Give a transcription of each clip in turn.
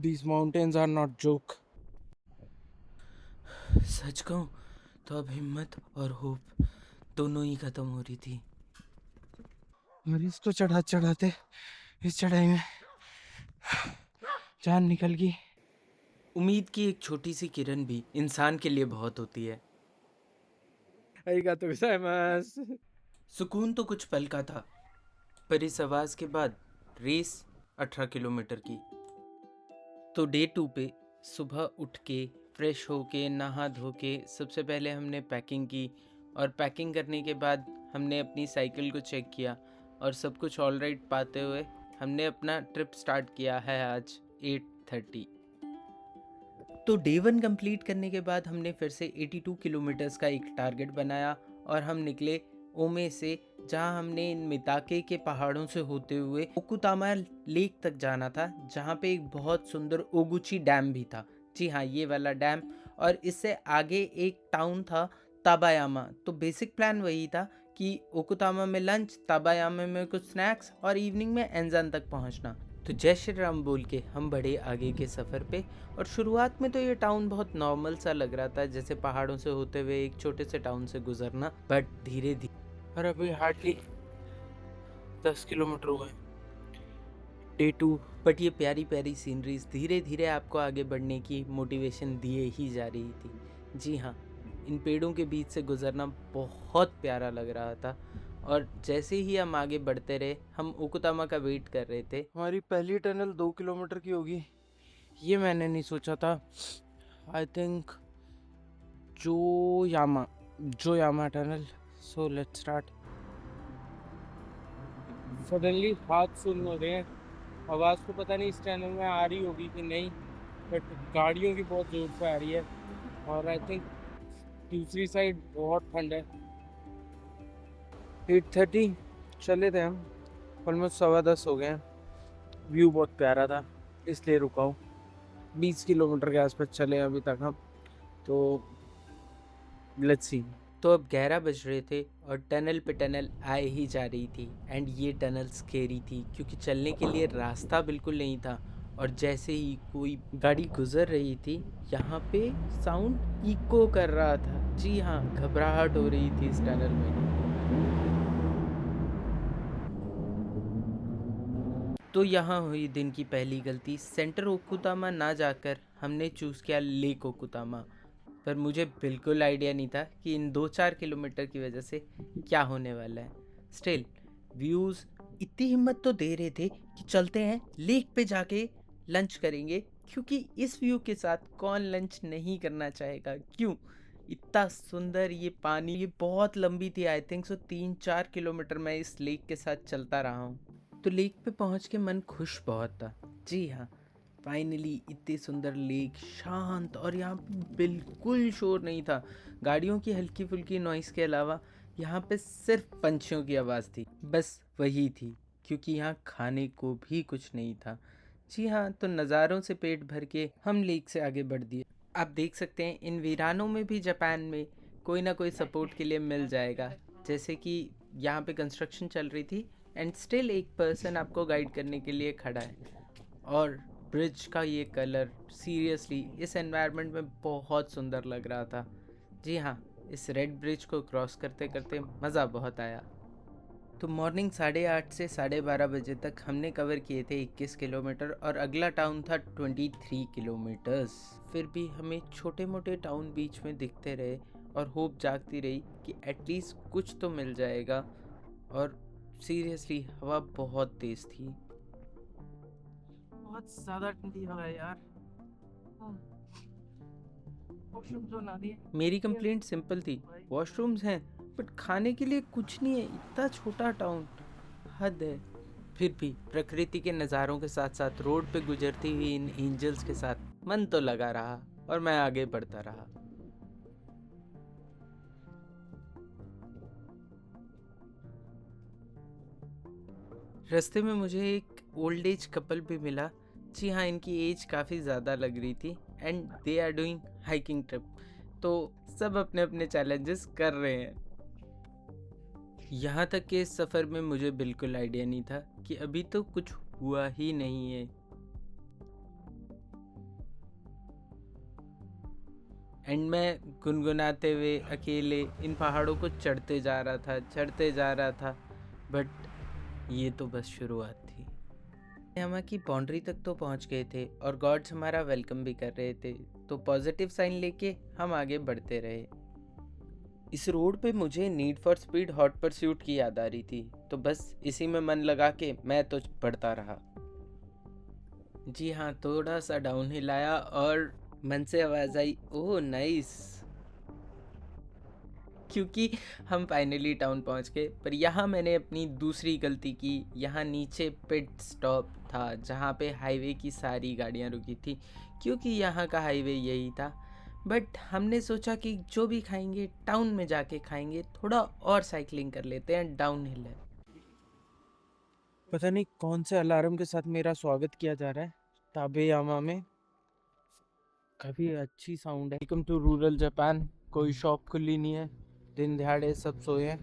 These mountains are not joke. सच कहूँ तो अब हिम्मत और होप दोनों ही खत्म हो रही थी। और इसको चढ़ाते इस चढ़ाई में जान निकल गई। उम्मीद की एक छोटी सी किरण भी इंसान के लिए बहुत होती है। Arigatou gozaimasu. सुकून तो कुछ पल का था, पर इस आवाज के बाद रेस 18 किलोमीटर की। तो डे 2 पे सुबह उठ के फ्रेश होके नहा धो के सबसे पहले हमने पैकिंग की, और पैकिंग करने के बाद हमने अपनी साइकिल को चेक किया, और सब कुछ ऑल राइट पाते हुए हमने अपना ट्रिप स्टार्ट किया है आज 8:30। तो डे 1 कंप्लीट करने के बाद हमने फिर से 82 किलोमीटर्स का एक टारगेट बनाया, और हम निकले ओमे से, जहां हमने इन मिताके के पहाड़ों से होते हुए ओकुतामा लेक तक जाना था, जहां पे एक बहुत सुंदर ओगुची डैम भी था। जी हाँ, ये वाला डैम। और इससे आगे एक टाउन था ताबायामा। तो बेसिक प्लान वही था कि ओकुतामा में लंच, ताबायामा में कुछ स्नैक्स, और इवनिंग में एंजान तक पहुंचना। तो जय श्री राम बोल के हम बढ़े आगे के सफ़र पे। और शुरुआत में तो ये टाउन बहुत नॉर्मल सा लग रहा था, जैसे पहाड़ों से होते हुए एक छोटे से टाउन से गुजरना, बट धीरे धीरे और अभी हार्डली 10 किलोमीटर हुए डे 2। बट ये प्यारी प्यारी सीनरीज धीरे धीरे आपको आगे बढ़ने की मोटिवेशन दिए ही जा रही थी। जी हाँ, इन पेड़ों के बीच से गुजरना बहुत प्यारा लग रहा था। और जैसे ही हम आगे बढ़ते रहे, हम ओकुतामा का वेट कर रहे थे। हमारी पहली टनल 2 किलोमीटर की होगी, ये मैंने नहीं सोचा था। आई थिंक जोयामा tunnel. So let's start. Suddenly हाथ सुन हो रहे हैं। आवाज तो पता नहीं इस टनल में आ रही होगी कि नहीं, बट गाड़ियों की बहुत जोर से आ रही है। और आई थिंक दूसरी साइड बहुत ठंड है। 8:30 चले थे हम, ऑलमोस्ट 10:15 हो गए हैं। व्यू बहुत प्यारा था इसलिए रुका हूँ। 20 किलोमीटर के आसपास चले अभी तक हम, तो लेट्स सी। तो अब 11 बज रहे थे और टनल पे टनल आए ही जा रही थी। एंड ये टनल स्केरी थी, क्योंकि चलने के लिए रास्ता बिल्कुल नहीं था। और जैसे ही कोई गाड़ी गुजर रही थी, यहाँ पे साउंड इको कर रहा था। जी हाँ, घबराहट हो रही थी इस टनल में। तो यहाँ हुई दिन की पहली गलती। सेंटर ओकुतामा ना जाकर हमने चूज़ किया लेक ओकुतामा। पर मुझे बिल्कुल आइडिया नहीं था कि इन 2-4 किलोमीटर की वजह से क्या होने वाला है। स्टिल व्यूज़ इतनी हिम्मत तो दे रहे थे कि चलते हैं लेक पे जाके लंच करेंगे, क्योंकि इस व्यू के साथ कौन लंच नहीं करना चाहेगा। क्यों, इतना सुंदर ये पानी, ये बहुत लंबी थी। आई थिंक सो 3-4 किलोमीटर मैं इस लेक के साथ चलता रहा हूँ। तो लेक पे पहुँच के मन खुश बहुत था। जी हाँ, फाइनली इतनी सुंदर लेक, शांत, और यहाँ पे बिल्कुल शोर नहीं था गाड़ियों की हल्की फुल्की नॉइस के अलावा। यहाँ पे सिर्फ पंछियों की आवाज़ थी, बस वही थी, क्योंकि यहाँ खाने को भी कुछ नहीं था। जी हाँ, तो नज़ारों से पेट भर के हम लेक से आगे बढ़ दिए। आप देख सकते हैं इन वीरानों में भी जापान में कोई ना कोई सपोर्ट के लिए मिल जाएगा। जैसे कि यहाँ पे कंस्ट्रक्शन चल रही थी, एंड स्टिल एक पर्सन आपको गाइड करने के लिए खड़ा है। और ब्रिज का ये कलर सीरियसली इस एनवायरनमेंट में बहुत सुंदर लग रहा था। जी हाँ, इस रेड ब्रिज को क्रॉस करते करते मज़ा बहुत आया। तो मॉर्निंग 8:30 से 12:30 बजे तक हमने कवर किए थे 21 किलोमीटर, और अगला टाउन था 23 किलोमीटर्स। फिर भी हमें छोटे मोटे टाउन बीच में दिखते रहे, और होप जागती रही कि एटलीस्ट कुछ तो मिल जाएगा। और सीरियसली हवा बहुत तेज़ थी। बहुत ज्यादा ठंडी हवा है यार। वॉशरूम जो ना दिए। मेरी कंप्लेंट सिंपल थी, वॉशरूम्स हैं बट खाने के लिए कुछ नहीं है। इतना छोटा टाउन, हद है। फिर भी प्रकृति के नज़ारों के साथ साथ रोड पे गुजरती हुई इन एंजल्स के साथ मन तो लगा रहा, और मैं आगे बढ़ता रहा। रास्ते में मुझे एक ओल्ड एज कपल भी मिला। जी हाँ, इनकी एज काफ़ी ज़्यादा लग रही थी, and they are doing hiking trip. तो सब अपने अपने चैलेंजेस कर रहे हैं। यहाँ तक कि इस सफ़र में मुझे बिल्कुल आइडिया नहीं था कि अभी तो कुछ हुआ ही नहीं है। एंड मैं गुनगुनाते हुए अकेले इन पहाड़ों को चढ़ते जा रहा था। बट ये तो बस शुरुआत थी। हम की बाउंड्री तक तो पहुंच गए थे और गॉड्स हमारा वेलकम भी कर रहे थे, तो पॉजिटिव साइन लेके हम आगे बढ़ते रहे। इस रोड पे मुझे need for speed hot pursuit की याद आ रही थी, तो बस इसी में मन लगा के मैं तो बढ़ता रहा। जी हाँ, थोड़ा सा डाउन हिल आया और मन से आवाज आई, ओह नाइस। क्योंकि हम फाइनली टाउन पहुंच गए। पर यहाँ मैंने अपनी दूसरी गलती की। यहाँ नीचे पिट स्टॉप था जहाँ पे हाईवे की सारी गाड़ियाँ रुकी थी, क्योंकि यहाँ का हाईवे यही था। बट हमने सोचा कि जो भी खाएंगे टाउन में जाके खाएंगे, थोड़ा और साइकिलिंग कर लेते हैं, डाउन हिल है। पता नहीं कौन से अलार्म के साथ मेरा स्वागत किया जा रहा है ताबेयामा में। काफी अच्छी साउंड है। Welcome to rural Japan. कोई शॉप खुली नहीं है, दिन दिहाड़े सब सोए हैं।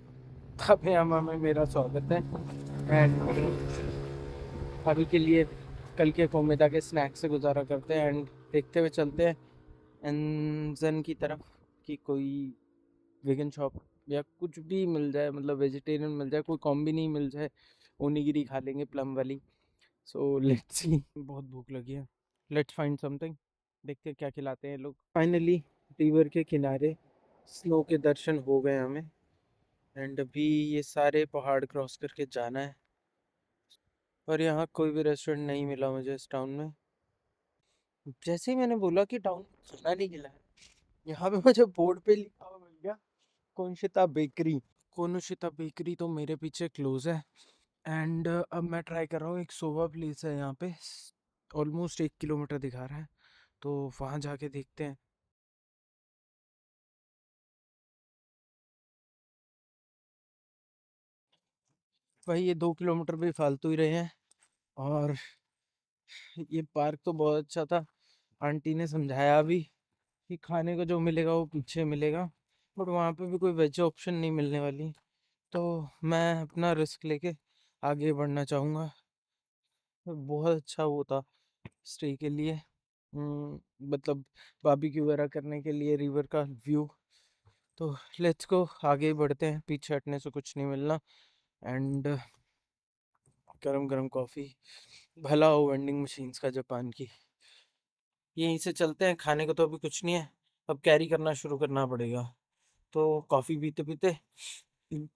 ताबेयामा में मेरा स्वागत है। एंड अभी के लिए कल के कोमेदा के स्नैक्स से गुजारा करते हैं एंड देखते हुए चलते हैं एनजन की तरफ कि कोई वेगन शॉप या कुछ भी मिल जाए, मतलब वेजिटेरियन मिल जाए, कोई कॉम्बी नहीं मिल जाए। ओनीगिरी खा लेंगे प्लम वाली। सो लेट्स सी, बहुत भूख लगी है। लेट्स फाइंड समथिंग, देखते हैं क्या खिलाते हैं लोग। फाइनली रिवर के किनारे स्नो के दर्शन हो गए हमें एंड अभी ये सारे पहाड़ क्रॉस करके जाना है। और यहाँ कोई भी रेस्टोरेंट नहीं मिला मुझे इस टाउन में। जैसे ही मैंने बोला कि टाउन खाना नहीं मिला है, यहाँ पे मुझे बोर्ड पे लिखा हुआ मिल गया कोनशिता बेकरी। कोनशिता बेकरी तो मेरे पीछे क्लोज है एंड अब मैं ट्राई कर रहा हूँ। एक सोवा प्लेस है यहाँ पे, ऑलमोस्ट 1 किलोमीटर दिखा रहा है, तो वहाँ जाके देखते हैं। भाई ये 2 किलोमीटर भी फालतू ही रहे हैं। और ये पार्क तो बहुत अच्छा था। आंटी ने समझाया भी कि खाने को जो मिलेगा वो पीछे मिलेगा, बट वहाँ पे भी कोई वेज ऑप्शन नहीं मिलने वाली। तो मैं अपना रिस्क लेके आगे बढ़ना चाहूँगा। तो बहुत अच्छा वो था स्टे के लिए। मतलब बारबेक्यू वगैरह करने के लिए, रिवर का व्यू। तो लेट्स गो, आगे ही बढ़ते हैं, पीछे हटने से कुछ नहीं मिलना। एंड गरम गरम कॉफ़ी, भला हो वेंडिंग मशीन्स का जापान की। यहीं से चलते हैं, खाने को तो अभी कुछ नहीं है, अब कैरी करना शुरू करना पड़ेगा। तो कॉफ़ी पीते पीते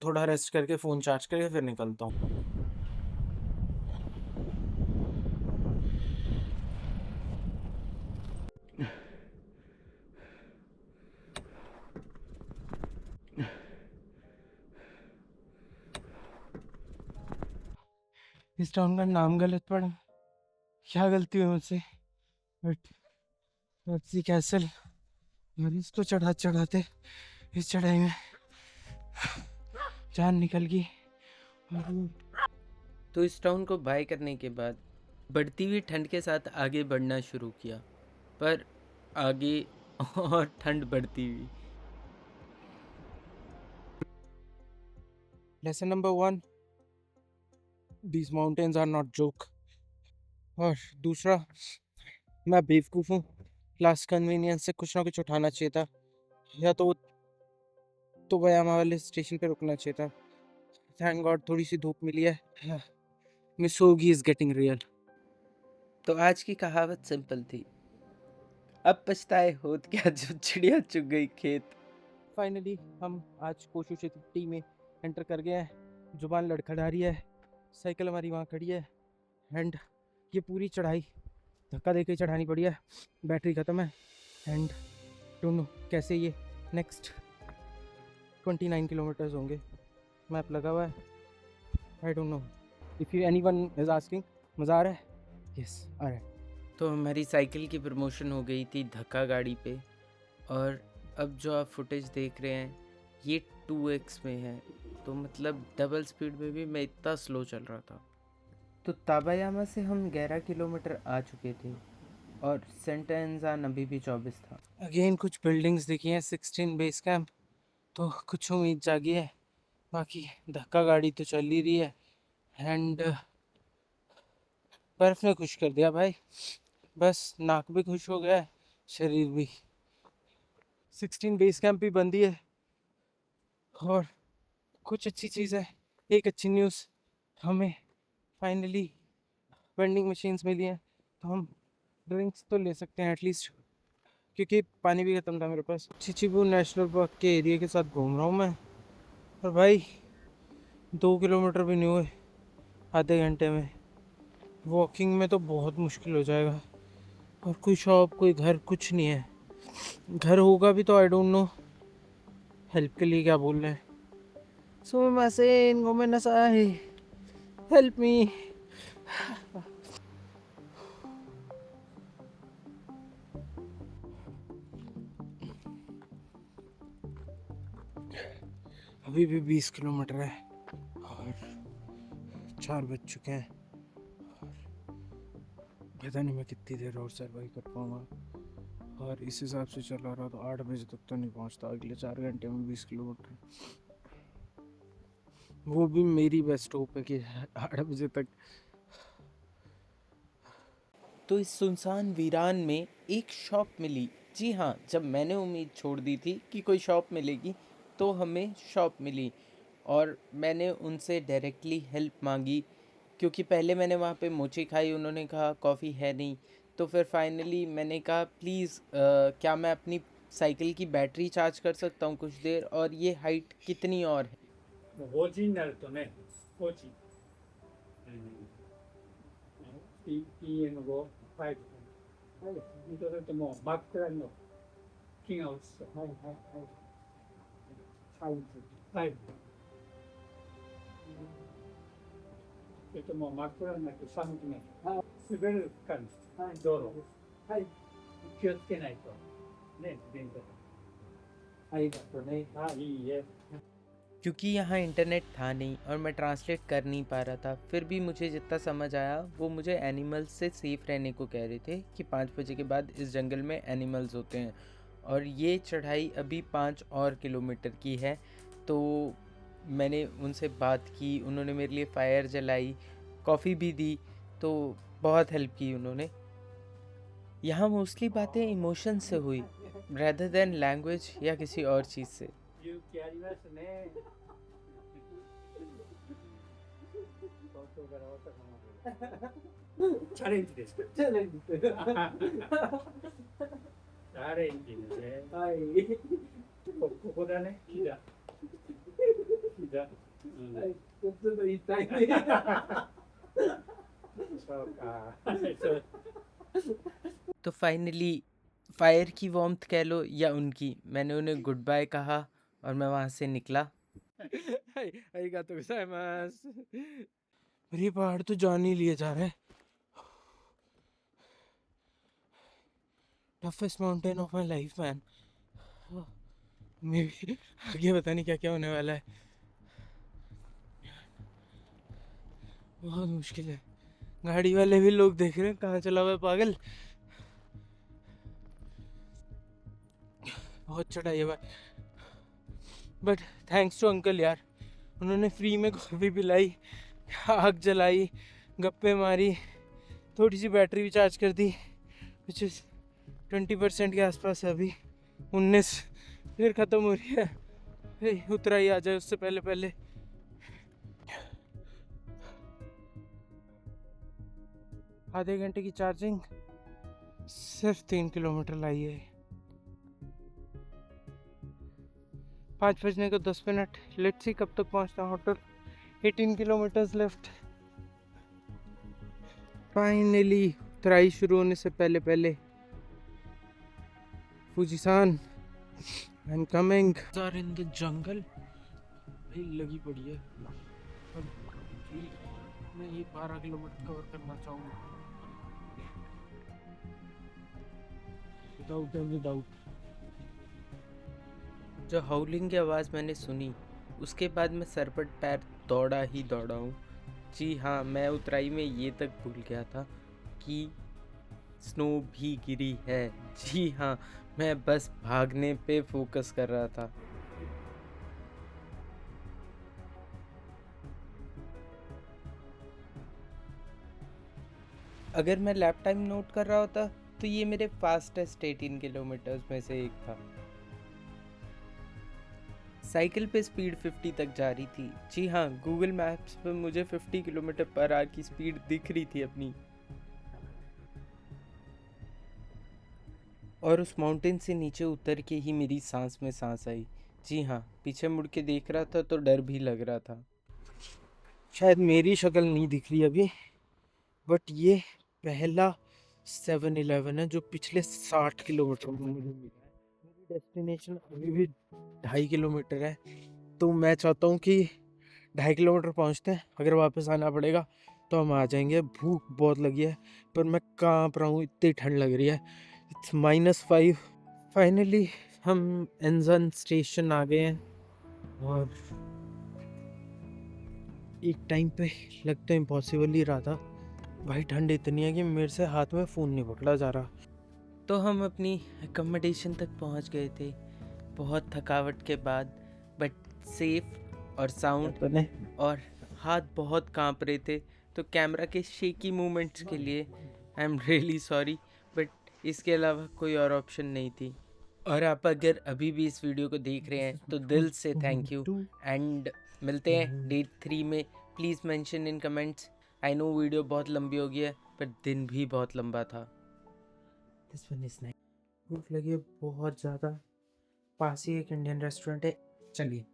थोड़ा रेस्ट करके फ़ोन चार्ज करके फिर निकलता हूँ। इस टाउन का नाम गलत पड़ा, क्या गलती हुई मुझसे। बट सी कैसल, और इसको चढ़ा चढ़ाते इस चढ़ाई में जान निकल गई। तो इस टाउन को बाय करने के बाद बढ़ती हुई ठंड के साथ आगे बढ़ना शुरू किया, पर आगे और ठंड बढ़ती हुई। Lesson number 1, these mountains are not joke. और दूसरा, मैं बेवकूफ़ हूँ, लास्ट कन्वीनियंस से कुछ ना कुछ उठाना चाहिए था, या तो बयामा वाले स्टेशन पे रुकना चाहिए था। थैंक गॉड थोड़ी सी धूप मिली है। मिस होगी इज गेटिंग रियल। तो आज की कहावत सिंपल थी, अब पछताए होत क्या जब चिड़िया चुग गई खेत। फाइनली हम आज कोशु सिटी में एंटर कर गए हैं। जुबान लड़खड़ा रही है, साइकिल हमारी वहाँ खड़ी है एंड ये पूरी चढ़ाई धक्का देके चढ़ानी पड़ी है। बैटरी ख़त्म है एंड डोंट नो कैसे ये नेक्स्ट 29 किलोमीटर्स होंगे। मैप लगा हुआ है, I don't know if you anyone is asking. मज़ा आ रहा है? यस आ रहा है। तो हमारी साइकिल की प्रमोशन हो गई थी धक्का गाड़ी पे, और अब जो आप फुटेज देख रहे हैं ये 2x में है, तो मतलब डबल स्पीड में भी मैं इतना स्लो चल रहा था। तो ताबायामा से हम 11 किलोमीटर आ चुके थे और सेंट एंजान अभी भी 24 था। अगेन कुछ बिल्डिंग्स दिखी हैं, 16 बेस कैंप, तो कुछ उम्मीद जागी है। बाकी धक्का गाड़ी तो चल ही रही है एंड बर्फ़ ने खुश कर दिया भाई। बस नाक भी खुश हो गया है, शरीर भी। 16 बेस कैंप भी बंदी है। और कुछ अच्छी चीज़ है, एक अच्छी न्यूज़, हमें फाइनली वेंडिंग मशीन्स मिली हैं, तो हम ड्रिंक्स तो ले सकते हैं एटलीस्ट, क्योंकि पानी भी ख़त्म था मेरे पास। चिचिबू नेशनल पार्क के एरिया के साथ घूम रहा हूँ मैं, और भाई 2 किलोमीटर भी नहीं हुए आधे घंटे में। वॉकिंग में तो बहुत मुश्किल हो जाएगा, और कोई शॉप कोई घर कुछ नहीं है। घर होगा भी तो आई डोंट नो हेल्प के लिए क्या बोल रहे हैं। सुमिमासेन गोमेंनासाई, हेल्प मी। अभी भी 20 किलोमीटर है और 4 बज चुके हैं, पता नहीं मैं कितनी देर और सर्वाइव कर पाऊँगा। और इस हिसाब से चला रहा तो 8 बजे तक तो नहीं पहुँचता, अगले 4 घंटे में 20 किलोमीटर। वो भी मेरी बेस्ट होप है कि 8 बजे तक। तो इस सुनसान वीरान में एक शॉप मिली। जी हाँ, जब मैंने उम्मीद छोड़ दी थी कि कोई शॉप मिलेगी, तो हमें शॉप मिली। और मैंने उनसे डायरेक्टली हेल्प मांगी, क्योंकि पहले मैंने वहाँ पे मोची खाई, उन्होंने कहा कॉफ़ी है नहीं। तो फिर फाइनली मैंने कहा प्लीज़ क्या मैं अपनी साइकिल की बैटरी चार्ज कर सकता हूँ कुछ देर, और ये हाइट कितनी और है। 5時になるとね、5時、PM5、5、はい、見とれてもう真っ暗の木が落ちて、はいはいはい、5、5、それともう真っ暗になって寒くなる、滑る感じ、道路、はい、気をつけないと、ね、電車はいだとね、いいえ。क्योंकि यहाँ इंटरनेट था नहीं और मैं ट्रांसलेट कर नहीं पा रहा था, फिर भी मुझे जितना समझ आया वो मुझे एनिमल्स से सेफ रहने को कह रहे थे कि 5 बजे के बाद इस जंगल में एनिमल्स होते हैं। और ये चढ़ाई अभी 5 और किलोमीटर की है। तो मैंने उनसे बात की, उन्होंने मेरे लिए फ़ायर जलाई, कॉफ़ी भी दी, तो बहुत हेल्प की उन्होंने। यहाँ मोस्टली बातें इमोशन से हुई रेदर देन लैंग्वेज या किसी और चीज़ से। 勇気ありますね。東京から大阪まで。チャレンジですか。チャレンジ。チャレンジね。はい。ここだね。木だ。木だ。はい。ちょっと痛いね。そうか。そう。तो फाइनली फायर की वार्मथ कह लो या उनकी, मैंने उन्हें गुड बाय कहा और मैं वहाँ से निकला। arigatou gozaimasu। मेरी पहाड़ तो जान ही लिए जा रहा है। Toughest mountain of my life man. आगे पता नहीं क्या क्या होने वाला है, बहुत मुश्किल है। गाड़ी वाले भी लोग देख रहे हैं कहाँ चला हुआ है पागल। बहुत चढ़ाई है भाई, बट थैंक्स टू अंकल यार, उन्होंने फ्री में कॉफ़ी पिलाई, आग जलाई, गप्पे मारी, थोड़ी सी बैटरी भी चार्ज कर दी, विच इज़ 20% के आसपास है अभी, 19 फिर ख़त्म हो रही है। उतरा ही आ जाए उससे पहले पहले। आधे घंटे की चार्जिंग सिर्फ 3 किलोमीटर लाई है। 5 बजने को 10 मिनट, लेट्स सी कब तक पहुंचता हूँ होटल। 18 kilometres left. फाइनली उतराई शुरू होने से पहले पहले Fujisan, I am coming. Are in the jungle, भाई लगी पड़ी है। मैं ये 12 किलोमीटर कवर करना चाहूँगा विदाउट एनी डाउट। जो हाउलिंग की आवाज़ मैंने सुनी, उसके बाद मैं सरपट पैर दौड़ा ही दौड़ा हूँ। जी हाँ, मैं उतराई में ये तक भूल गया था कि स्नो भी गिरी है। जी हाँ, मैं बस भागने पे फोकस कर रहा था। अगर मैं लैप टाइम नोट कर रहा होता तो ये मेरे फास्टेस्ट 18 किलोमीटर्स में से एक था। साइकिल पे स्पीड 50 तक जा रही थी। जी हाँ, गूगल मैप्स पे मुझे 50 किलोमीटर पर आवर की स्पीड दिख रही थी अपनी। और उस माउंटेन से नीचे उतर के ही मेरी सांस में सांस आई। जी हाँ, पीछे मुड़ के देख रहा था तो डर भी लग रहा था। शायद मेरी शक्ल नहीं दिख रही अभी, बट ये पहला 7-Eleven है जो पिछले 60 किलोमीटर में मुझे मिला है। मेरी डेस्टिनेशन अभी भी 2.5 किलोमीटर है, तो मैं चाहता हूँ कि 2.5 किलोमीटर पहुँचते हैं, अगर वापस आना पड़ेगा तो हम आ जाएंगे। भूख बहुत लगी है, पर मैं कांप रहा हूँ, इतनी ठंड लग रही है। इट्स -5। फाइनली हम एंजन स्टेशन आ गए हैं, और एक टाइम पे लग तो इम्पॉसिबल ही रहा था भाई। ठंड इतनी है कि मेरे से हाथ में फ़ोन नहीं पकड़ा जा रहा। तो हम अपनी अकोमोडेशन तक पहुंच गए थे, बहुत थकावट के बाद, बट सेफ और साउंड। और हाथ बहुत कांप रहे थे, तो कैमरा के शेकी मूवमेंट्स के लिए I am really sorry, but इसके अलावा कोई और ऑप्शन नहीं थी। और आप अगर अभी भी इस वीडियो को देख रहे हैं तो दिल से थैंक यू, एंड मिलते हैं डे 3 में। Please mention in comments. I know video बहुत लंबी हो गई है, पर दिन भी बहुत लंबा था। This one is nice. भूख लगी है बहुत ज़्यादा। पास ही एक इंडियन रेस्टोरेंट है, चलिए